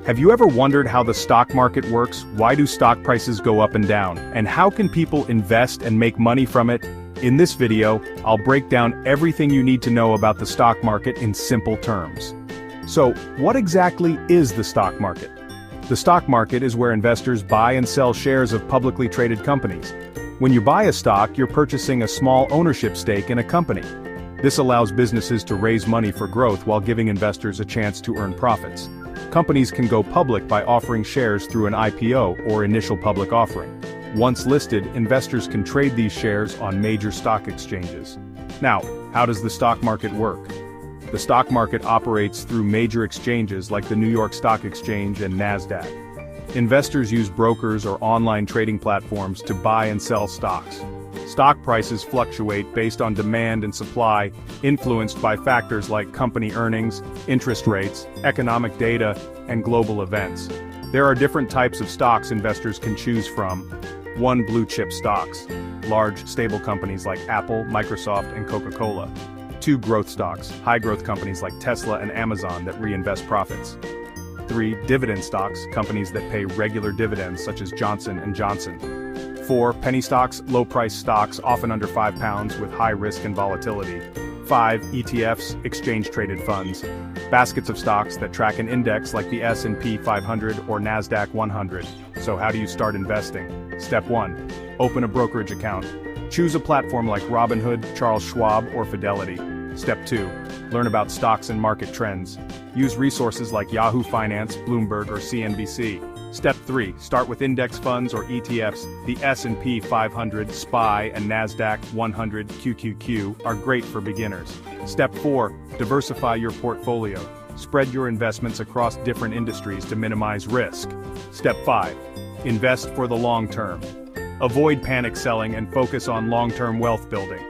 Have you ever wondered how the stock market works? Why do stock prices go up and down? And how can people invest and make money from it? In this video, I'll break down everything you need to know about the stock market in simple terms. So, what exactly is the stock market? The stock market is where investors buy and sell shares of publicly traded companies. When you buy a stock, you're purchasing a small ownership stake in a company. This allows businesses to raise money for growth while giving investors a chance to earn profits. Companies can go public by offering shares through an IPO or initial public offering. Once listed, investors can trade these shares on major stock exchanges. Now, how does the stock market work? The stock market operates through major exchanges like the New York Stock Exchange and NASDAQ. Investors use brokers or online trading platforms to buy and sell stocks. Stock prices fluctuate based on demand and supply, influenced by factors like company earnings, interest rates, economic data, and global events. There are different types of stocks investors can choose from. 1. Blue chip stocks. Large, stable companies like Apple, Microsoft, and Coca-Cola. 2. Growth stocks. High-growth companies like Tesla and Amazon that reinvest profits. 3. Dividend stocks. Companies that pay regular dividends such as Johnson & Johnson. 4. Penny stocks, low-price stocks, often under £5 with high risk and volatility. 5. ETFs, exchange-traded funds. Baskets of stocks that track an index like the S&P 500 or NASDAQ 100. So how do you start investing? Step 1. Open a brokerage account. Choose a platform like Robinhood, Charles Schwab, or Fidelity. Step 2. Learn about stocks and market trends. Use resources like Yahoo Finance, Bloomberg, or CNBC. Step 3. Start with index funds or ETFs. The S&P 500, SPY, and NASDAQ 100 QQQ are great for beginners. Step 4. Diversify your portfolio. Spread your investments across different industries to minimize risk. Step 5. Invest for the long term. Avoid panic selling and focus on long-term wealth building.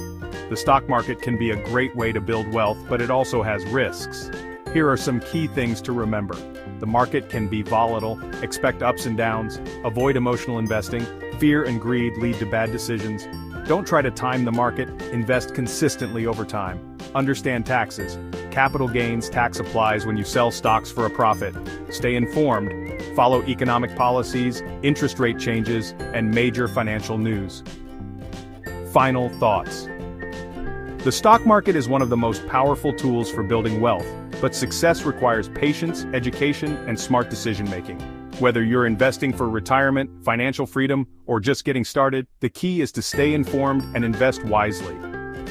The stock market can be a great way to build wealth, but it also has risks. Here are some key things to remember. The market can be volatile, expect ups and downs, avoid emotional investing, fear and greed lead to bad decisions. Don't try to time the market, invest consistently over time. Understand taxes. Capital gains tax applies when you sell stocks for a profit. Stay informed. Follow economic policies, interest rate changes, and major financial news. Final thoughts. The stock market is one of the most powerful tools for building wealth, but success requires patience, education, and smart decision-making. Whether you're investing for retirement, financial freedom, or just getting started, the key is to stay informed and invest wisely.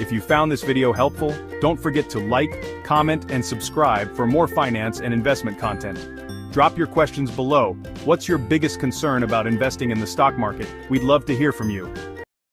If you found this video helpful, don't forget to like, comment, and subscribe for more finance and investment content. Drop your questions below. What's your biggest concern about investing in the stock market? We'd love to hear from you.